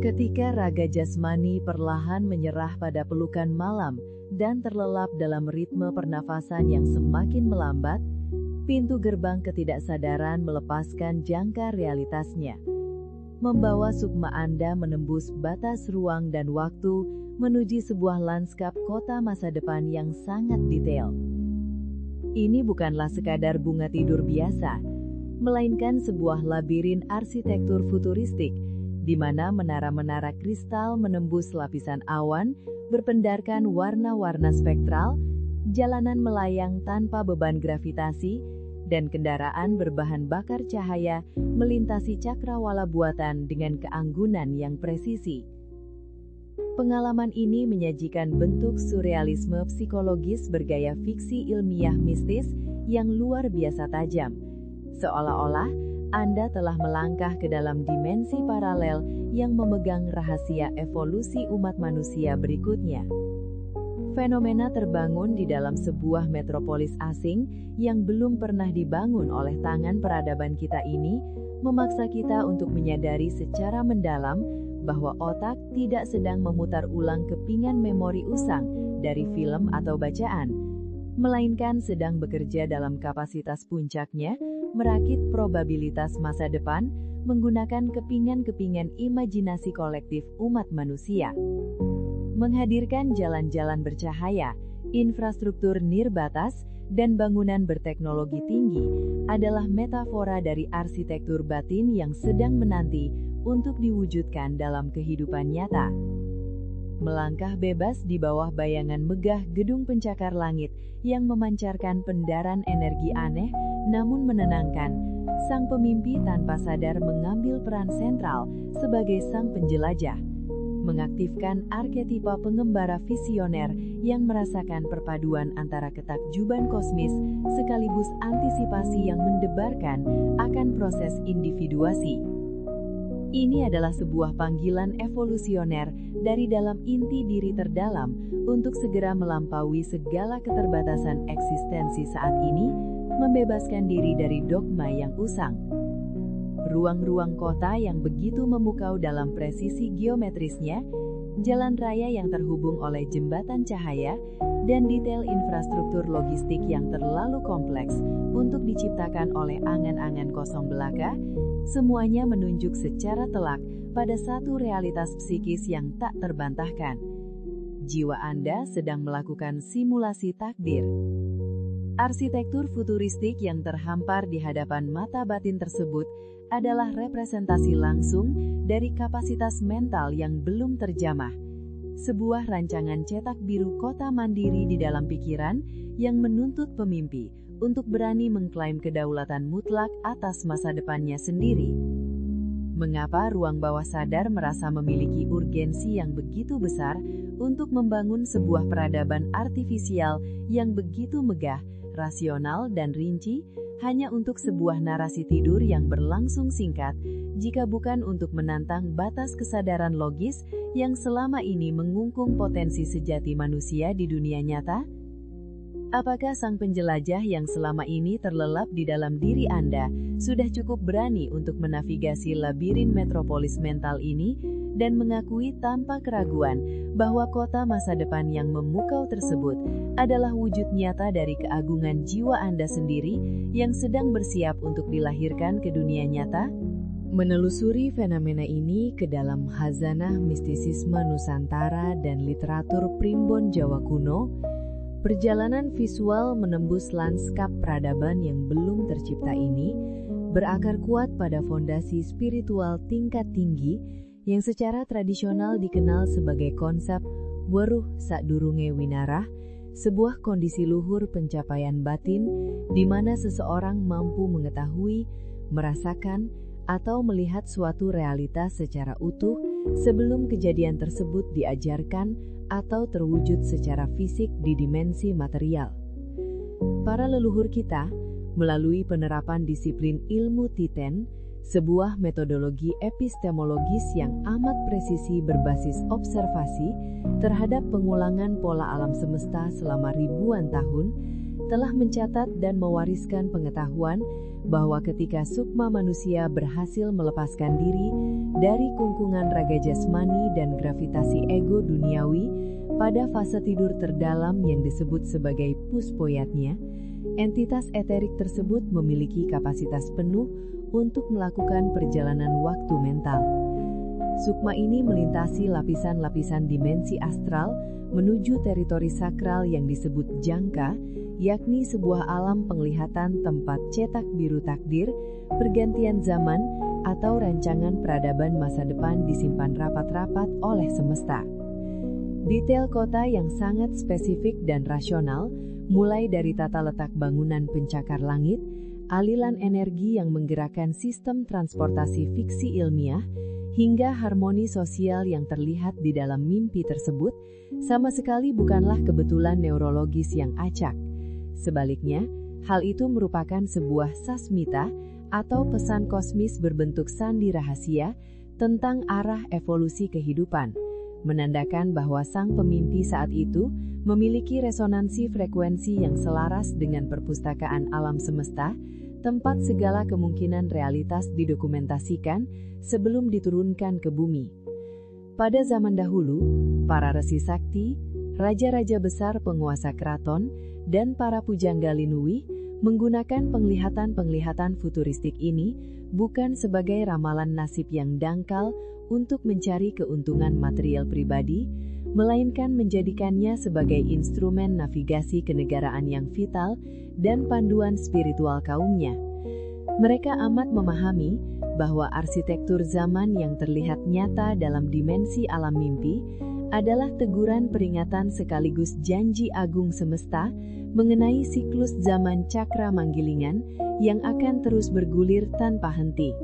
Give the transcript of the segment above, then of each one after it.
Ketika raga jasmani perlahan menyerah pada pelukan malam dan terlelap dalam ritme pernafasan yang semakin melambat, pintu gerbang ketidaksadaran melepaskan jangkar realitasnya, membawa sukma Anda menembus batas ruang dan waktu menuju sebuah lanskap kota masa depan yang sangat detail. Ini bukanlah sekadar bunga tidur biasa, melainkan sebuah labirin arsitektur futuristik di mana menara-menara kristal menembus lapisan awan, berpendarkan warna-warna spektral, jalanan melayang tanpa beban gravitasi, dan kendaraan berbahan bakar cahaya melintasi cakrawala buatan dengan keanggunan yang presisi. Pengalaman ini menyajikan bentuk surrealisme psikologis bergaya fiksi ilmiah mistis yang luar biasa tajam, seolah-olah Anda telah melangkah ke dalam dimensi paralel yang memegang rahasia evolusi umat manusia berikutnya. Fenomena terbangun di dalam sebuah metropolis asing yang belum pernah dibangun oleh tangan peradaban kita ini memaksa kita untuk menyadari secara mendalam bahwa otak tidak sedang memutar ulang kepingan memori usang dari film atau bacaan, melainkan sedang bekerja dalam kapasitas puncaknya, merakit probabilitas masa depan menggunakan kepingan-kepingan imajinasi kolektif umat manusia. Menghadirkan jalan-jalan bercahaya, infrastruktur nirbatas, dan bangunan berteknologi tinggi adalah metafora dari arsitektur batin yang sedang menanti untuk diwujudkan dalam kehidupan nyata. Melangkah bebas di bawah bayangan megah gedung pencakar langit yang memancarkan pendaran energi aneh namun menenangkan, sang pemimpi tanpa sadar mengambil peran sentral sebagai sang penjelajah, mengaktifkan arketipa pengembara visioner yang merasakan perpaduan antara ketakjuban kosmis sekaligus antisipasi yang mendebarkan akan proses individuasi. Ini adalah sebuah panggilan evolusioner dari dalam inti diri terdalam untuk segera melampaui segala keterbatasan eksistensi saat ini, membebaskan diri dari dogma yang usang. Ruang-ruang kota yang begitu memukau dalam presisi geometrisnya, jalan raya yang terhubung oleh jembatan cahaya, dan detail infrastruktur logistik yang terlalu kompleks untuk diciptakan oleh angan-angan kosong belaka, semuanya menunjuk secara telak pada satu realitas psikis yang tak terbantahkan. Jiwa Anda sedang melakukan simulasi takdir. Arsitektur futuristik yang terhampar di hadapan mata batin tersebut adalah representasi langsung dari kapasitas mental yang belum terjamah. Sebuah rancangan cetak biru kota mandiri di dalam pikiran yang menuntut pemimpi untuk berani mengklaim kedaulatan mutlak atas masa depannya sendiri. Mengapa ruang bawah sadar merasa memiliki urgensi yang begitu besar untuk membangun sebuah peradaban artifisial yang begitu megah, rasional, dan rinci, hanya untuk sebuah narasi tidur yang berlangsung singkat, jika bukan untuk menantang batas kesadaran logis yang selama ini mengungkung potensi sejati manusia di dunia nyata? Apakah sang penjelajah yang selama ini terlelap di dalam diri Anda sudah cukup berani untuk menavigasi labirin metropolis mental ini dan mengakui tanpa keraguan bahwa kota masa depan yang memukau tersebut adalah wujud nyata dari keagungan jiwa Anda sendiri yang sedang bersiap untuk dilahirkan ke dunia nyata? Menelusuri fenomena ini ke dalam khazanah mistisisme Nusantara dan literatur primbon Jawa kuno, perjalanan visual menembus lanskap peradaban yang belum tercipta ini berakar kuat pada fondasi spiritual tingkat tinggi yang secara tradisional dikenal sebagai konsep weruh sadurunge winarah, sebuah kondisi luhur pencapaian batin di mana seseorang mampu mengetahui, merasakan, atau melihat suatu realitas secara utuh sebelum kejadian tersebut diajarkan atau terwujud secara fisik di dimensi material. Para leluhur kita, melalui penerapan disiplin ilmu Titen, sebuah metodologi epistemologis yang amat presisi berbasis observasi terhadap pengulangan pola alam semesta selama ribuan tahun, telah mencatat dan mewariskan pengetahuan bahwa ketika sukma manusia berhasil melepaskan diri dari kungkungan raga jasmani dan gravitasi ego duniawi pada fase tidur terdalam yang disebut sebagai puspoyatnya, entitas eterik tersebut memiliki kapasitas penuh untuk melakukan perjalanan waktu mental. Sukma ini melintasi lapisan-lapisan dimensi astral menuju teritori sakral yang disebut jangka, yakni sebuah alam penglihatan tempat cetak biru takdir, pergantian zaman, atau rancangan peradaban masa depan disimpan rapat-rapat oleh semesta. Detail kota yang sangat spesifik dan rasional, mulai dari tata letak bangunan pencakar langit, aliran energi yang menggerakkan sistem transportasi fiksi ilmiah, hingga harmoni sosial yang terlihat di dalam mimpi tersebut, sama sekali bukanlah kebetulan neurologis yang acak. Sebaliknya, hal itu merupakan sebuah sasmita atau pesan kosmis berbentuk sandi rahasia tentang arah evolusi kehidupan, menandakan bahwa sang pemimpi saat itu memiliki resonansi frekuensi yang selaras dengan perpustakaan alam semesta, tempat segala kemungkinan realitas didokumentasikan sebelum diturunkan ke bumi. Pada zaman dahulu, para resi sakti, raja-raja besar penguasa keraton, dan para pujangga linui menggunakan penglihatan-penglihatan futuristik ini bukan sebagai ramalan nasib yang dangkal untuk mencari keuntungan material pribadi, melainkan menjadikannya sebagai instrumen navigasi kenegaraan yang vital dan panduan spiritual kaumnya. Mereka amat memahami bahwa arsitektur zaman yang terlihat nyata dalam dimensi alam mimpi adalah teguran peringatan sekaligus janji agung semesta mengenai siklus zaman cakra manggilingan yang akan terus bergulir tanpa henti.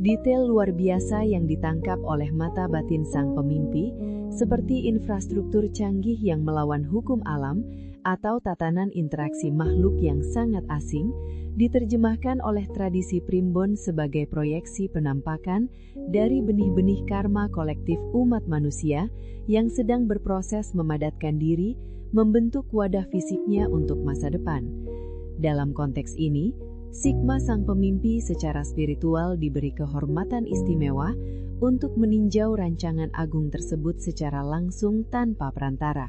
Detail luar biasa yang ditangkap oleh mata batin sang pemimpi, seperti infrastruktur canggih yang melawan hukum alam atau tatanan interaksi makhluk yang sangat asing, diterjemahkan oleh tradisi primbon sebagai proyeksi penampakan dari benih-benih karma kolektif umat manusia yang sedang berproses memadatkan diri, membentuk wadah fisiknya untuk masa depan. Dalam konteks ini, Sigma sang pemimpi secara spiritual diberi kehormatan istimewa untuk meninjau rancangan agung tersebut secara langsung tanpa perantara.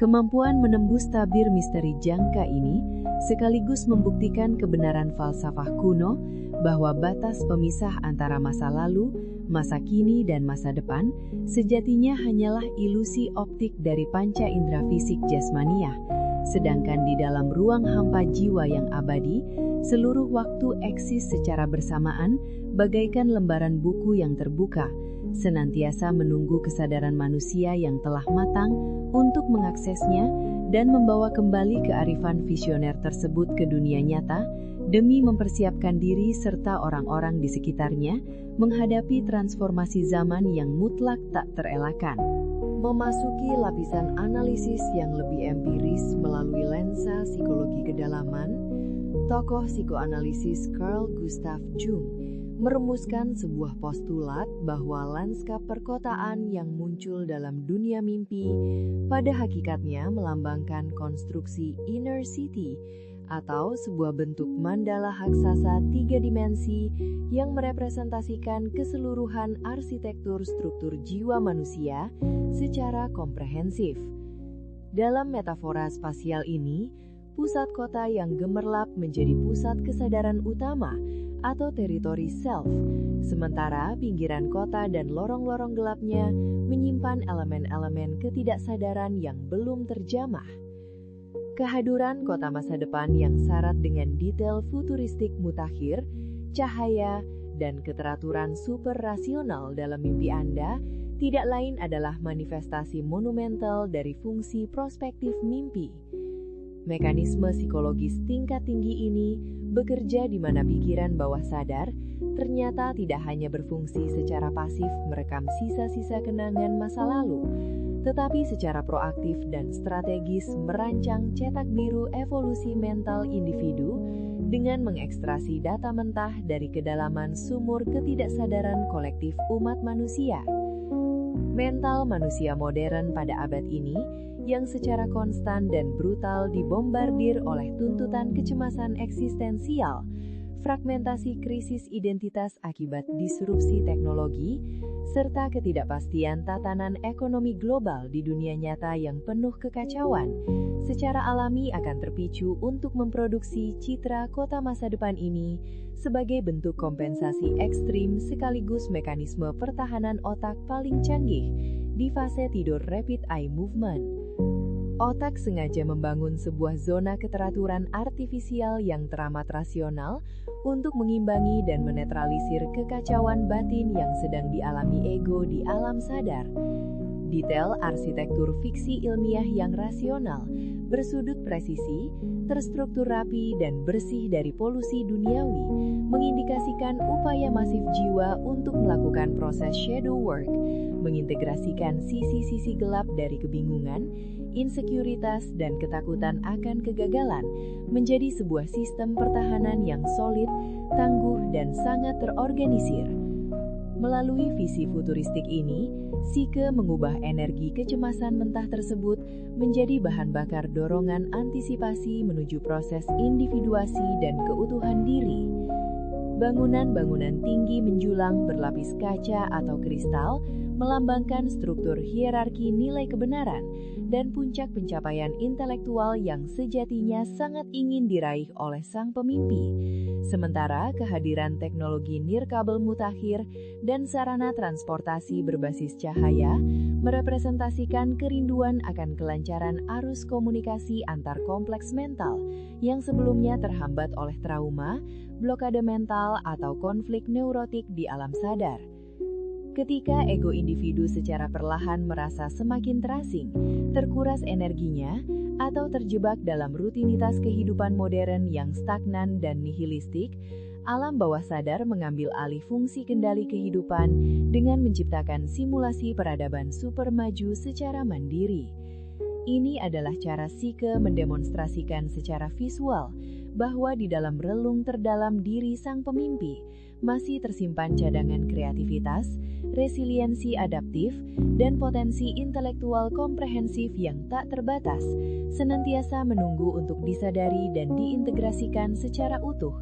Kemampuan menembus tabir misteri jangka ini sekaligus membuktikan kebenaran falsafah kuno bahwa batas pemisah antara masa lalu, masa kini, dan masa depan sejatinya hanyalah ilusi optik dari panca indera fisik jasmaniah. Sedangkan di dalam ruang hampa jiwa yang abadi, seluruh waktu eksis secara bersamaan bagaikan lembaran buku yang terbuka, senantiasa menunggu kesadaran manusia yang telah matang untuk mengaksesnya dan membawa kembali kearifan visioner tersebut ke dunia nyata demi mempersiapkan diri serta orang-orang di sekitarnya menghadapi transformasi zaman yang mutlak tak terelakkan. Memasuki lapisan analisis yang lebih empiris melalui lensa psikologi kedalaman, tokoh psikoanalisis Carl Gustav Jung merumuskan sebuah postulat bahwa lanskap perkotaan yang muncul dalam dunia mimpi pada hakikatnya melambangkan konstruksi inner city atau sebuah bentuk mandala haksasa 3 dimensi yang merepresentasikan keseluruhan arsitektur struktur jiwa manusia secara komprehensif. Dalam metafora spasial ini, pusat kota yang gemerlap menjadi pusat kesadaran utama atau teritori self, sementara pinggiran kota dan lorong-lorong gelapnya menyimpan elemen-elemen ketidaksadaran yang belum terjamah. Kehadiran kota masa depan yang syarat dengan detail futuristik mutakhir, cahaya, dan keteraturan super rasional dalam mimpi Anda tidak lain adalah manifestasi monumental dari fungsi prospektif mimpi. Mekanisme psikologis tingkat tinggi ini bekerja di mana pikiran bawah sadar ternyata tidak hanya berfungsi secara pasif merekam sisa-sisa kenangan masa lalu, tetapi secara proaktif dan strategis merancang cetak biru evolusi mental individu dengan mengekstrasi data mentah dari kedalaman sumur ketidaksadaran kolektif umat manusia. Mental manusia modern pada abad ini yang secara konstan dan brutal dibombardir oleh tuntutan kecemasan eksistensial fragmentasi krisis identitas akibat disrupsi teknologi, serta ketidakpastian tatanan ekonomi global di dunia nyata yang penuh kekacauan, secara alami akan terpicu untuk memproduksi citra kota masa depan ini sebagai bentuk kompensasi ekstrim sekaligus mekanisme pertahanan otak paling canggih di fase tidur rapid eye movement. Otak sengaja membangun sebuah zona keteraturan artifisial yang teramat rasional untuk mengimbangi dan menetralisir kekacauan batin yang sedang dialami ego di alam sadar. Detail arsitektur fiksi ilmiah yang rasional, bersudut presisi, terstruktur rapi dan bersih dari polusi duniawi, mengindikasikan upaya masif jiwa untuk melakukan proses shadow work, mengintegrasikan sisi-sisi gelap dari kebingungan, insekuritas dan ketakutan akan kegagalan menjadi sebuah sistem pertahanan yang solid, tangguh dan sangat terorganisir. Melalui visi futuristik ini, Psike mengubah energi kecemasan mentah tersebut menjadi bahan bakar dorongan antisipasi menuju proses individuasi dan keutuhan diri. Bangunan-bangunan tinggi menjulang berlapis kaca atau kristal melambangkan struktur hierarki nilai kebenaran dan puncak pencapaian intelektual yang sejatinya sangat ingin diraih oleh sang pemimpi. Sementara kehadiran teknologi nirkabel mutakhir dan sarana transportasi berbasis cahaya merepresentasikan kerinduan akan kelancaran arus komunikasi antar kompleks mental yang sebelumnya terhambat oleh trauma, blokade mental, atau konflik neurotik di alam sadar. Ketika ego individu secara perlahan merasa semakin terasing, terkuras energinya, atau terjebak dalam rutinitas kehidupan modern yang stagnan dan nihilistik, alam bawah sadar mengambil alih fungsi kendali kehidupan dengan menciptakan simulasi peradaban super maju secara mandiri. Ini adalah cara Psike mendemonstrasikan secara visual bahwa di dalam relung terdalam diri sang pemimpi masih tersimpan cadangan kreativitas, resiliensi adaptif, dan potensi intelektual komprehensif yang tak terbatas, senantiasa menunggu untuk disadari dan diintegrasikan secara utuh,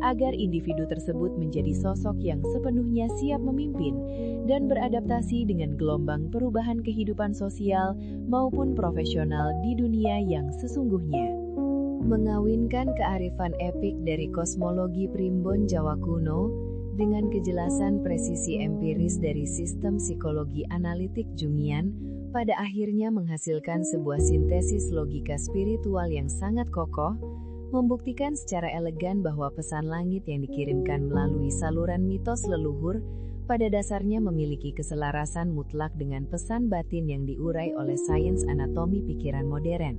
agar individu tersebut menjadi sosok yang sepenuhnya siap memimpin dan beradaptasi dengan gelombang perubahan kehidupan sosial maupun profesional di dunia yang sesungguhnya. Mengawinkan kearifan epik dari kosmologi primbon Jawa kuno dengan kejelasan presisi empiris dari sistem psikologi analitik Jungian, pada akhirnya menghasilkan sebuah sintesis logika spiritual yang sangat kokoh, membuktikan secara elegan bahwa pesan langit yang dikirimkan melalui saluran mitos leluhur pada dasarnya memiliki keselarasan mutlak dengan pesan batin yang diurai oleh sains anatomi pikiran modern.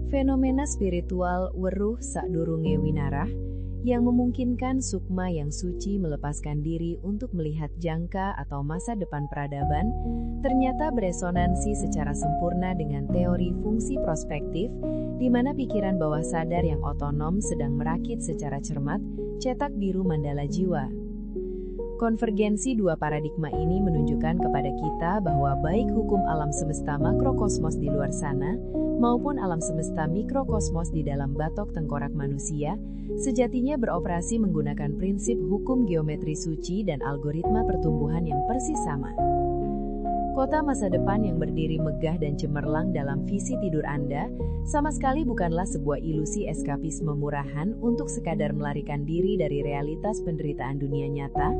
Fenomena spiritual weruh sadurunge winarah yang memungkinkan sukma yang suci melepaskan diri untuk melihat jangka atau masa depan peradaban, ternyata beresonansi secara sempurna dengan teori fungsi prospektif, di mana pikiran bawah sadar yang otonom sedang merakit secara cermat cetak biru mandala jiwa. Konvergensi dua paradigma ini menunjukkan kepada kita bahwa baik hukum alam semesta makrokosmos di luar sana, maupun alam semesta mikrokosmos di dalam batok tengkorak manusia, sejatinya beroperasi menggunakan prinsip hukum geometri suci dan algoritma pertumbuhan yang persis sama. Kota masa depan yang berdiri megah dan cemerlang dalam visi tidur Anda, sama sekali bukanlah sebuah ilusi eskapisme murahan untuk sekadar melarikan diri dari realitas penderitaan dunia nyata,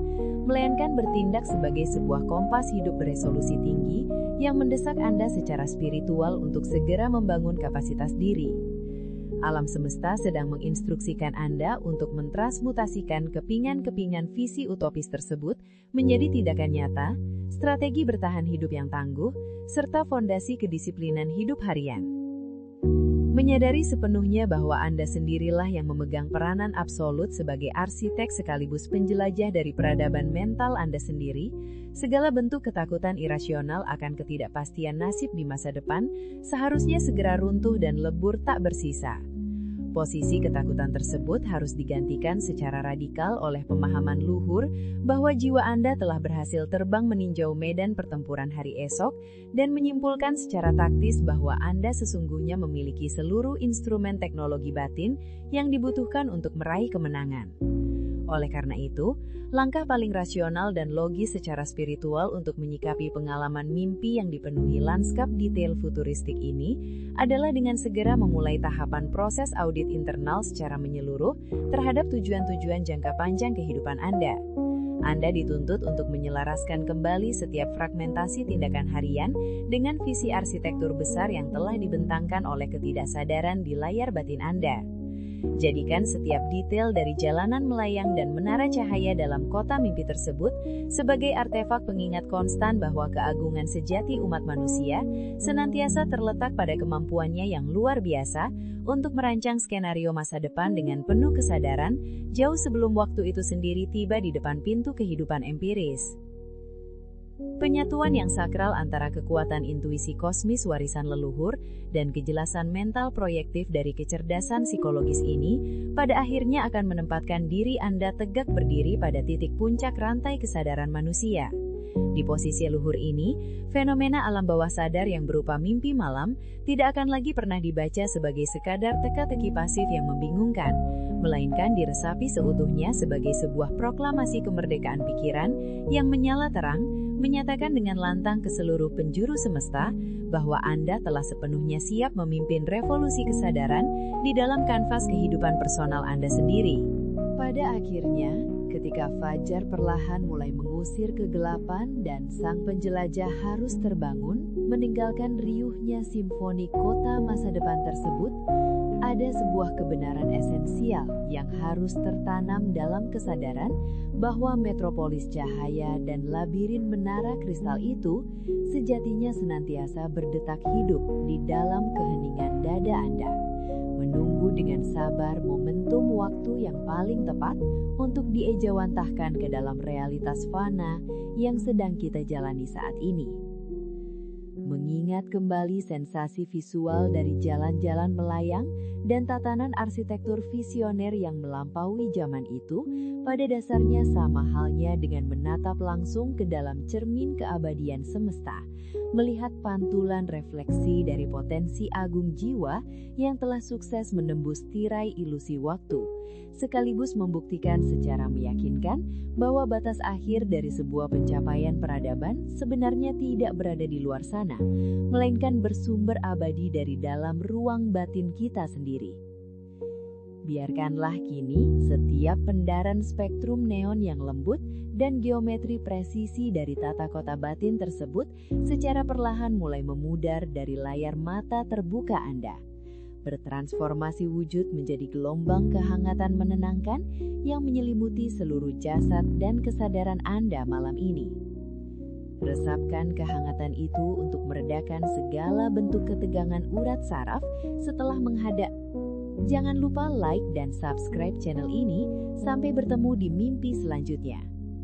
melainkan bertindak sebagai sebuah kompas hidup beresolusi tinggi yang mendesak Anda secara spiritual untuk segera membangun kapasitas diri. Alam semesta sedang menginstruksikan Anda untuk mentransmutasikan kepingan-kepingan visi utopis tersebut menjadi tindakan nyata, strategi bertahan hidup yang tangguh, serta fondasi kedisiplinan hidup harian. Menyadari sepenuhnya bahwa Anda sendirilah yang memegang peranan absolut sebagai arsitek sekaligus penjelajah dari peradaban mental Anda sendiri, segala bentuk ketakutan irasional akan ketidakpastian nasib di masa depan seharusnya segera runtuh dan lebur tak bersisa. Posisi ketakutan tersebut harus digantikan secara radikal oleh pemahaman luhur bahwa jiwa Anda telah berhasil terbang meninjau medan pertempuran hari esok dan menyimpulkan secara taktis bahwa Anda sesungguhnya memiliki seluruh instrumen teknologi batin yang dibutuhkan untuk meraih kemenangan. Oleh karena itu, langkah paling rasional dan logis secara spiritual untuk menyikapi pengalaman mimpi yang dipenuhi lanskap detail futuristik ini adalah dengan segera memulai tahapan proses audit internal secara menyeluruh terhadap tujuan-tujuan jangka panjang kehidupan Anda. Anda dituntut untuk menyelaraskan kembali setiap fragmentasi tindakan harian dengan visi arsitektur besar yang telah dibentangkan oleh ketidaksadaran di layar batin Anda. Jadikan setiap detail dari jalanan melayang dan menara cahaya dalam kota mimpi tersebut sebagai artefak pengingat konstan bahwa keagungan sejati umat manusia senantiasa terletak pada kemampuannya yang luar biasa untuk merancang skenario masa depan dengan penuh kesadaran jauh sebelum waktu itu sendiri tiba di depan pintu kehidupan empiris. Penyatuan yang sakral antara kekuatan intuisi kosmis warisan leluhur dan kejelasan mental proyektif dari kecerdasan psikologis ini pada akhirnya akan menempatkan diri Anda tegak berdiri pada titik puncak rantai kesadaran manusia. Di posisi luhur ini, fenomena alam bawah sadar yang berupa mimpi malam tidak akan lagi pernah dibaca sebagai sekadar teka-teki pasif yang membingungkan, melainkan diresapi seutuhnya sebagai sebuah proklamasi kemerdekaan pikiran yang menyala terang, menyatakan dengan lantang ke seluruh penjuru semesta bahwa Anda telah sepenuhnya siap memimpin revolusi kesadaran di dalam kanvas kehidupan personal Anda sendiri. Pada akhirnya, ketika fajar perlahan mulai mengusir kegelapan dan sang penjelajah harus terbangun, meninggalkan riuhnya simfoni kota masa depan tersebut, ada sebuah kebenaran esensial yang harus tertanam dalam kesadaran bahwa metropolis cahaya dan labirin menara kristal itu sejatinya senantiasa berdetak hidup di dalam keheningan dada Anda, menunggu dengan sabar momentum waktu yang paling tepat untuk diejawantahkan ke dalam realitas fana yang sedang kita jalani saat ini. Mengingat kembali sensasi visual dari jalan-jalan melayang dan tatanan arsitektur visioner yang melampaui zaman itu, pada dasarnya sama halnya dengan menatap langsung ke dalam cermin keabadian semesta, melihat pantulan refleksi dari potensi agung jiwa yang telah sukses menembus tirai ilusi waktu, sekaligus membuktikan secara meyakinkan bahwa batas akhir dari sebuah pencapaian peradaban sebenarnya tidak berada di luar sana, melainkan bersumber abadi dari dalam ruang batin kita sendiri. Biarkanlah kini setiap pendaran spektrum neon yang lembut dan geometri presisi dari tata kota batin tersebut secara perlahan mulai memudar dari layar mata terbuka Anda, bertransformasi wujud menjadi gelombang kehangatan menenangkan yang menyelimuti seluruh jasad dan kesadaran Anda malam ini. Resapkan kehangatan itu untuk meredakan segala bentuk ketegangan urat saraf setelah menghadap. Jangan lupa like dan subscribe channel ini. Sampai bertemu di mimpi selanjutnya.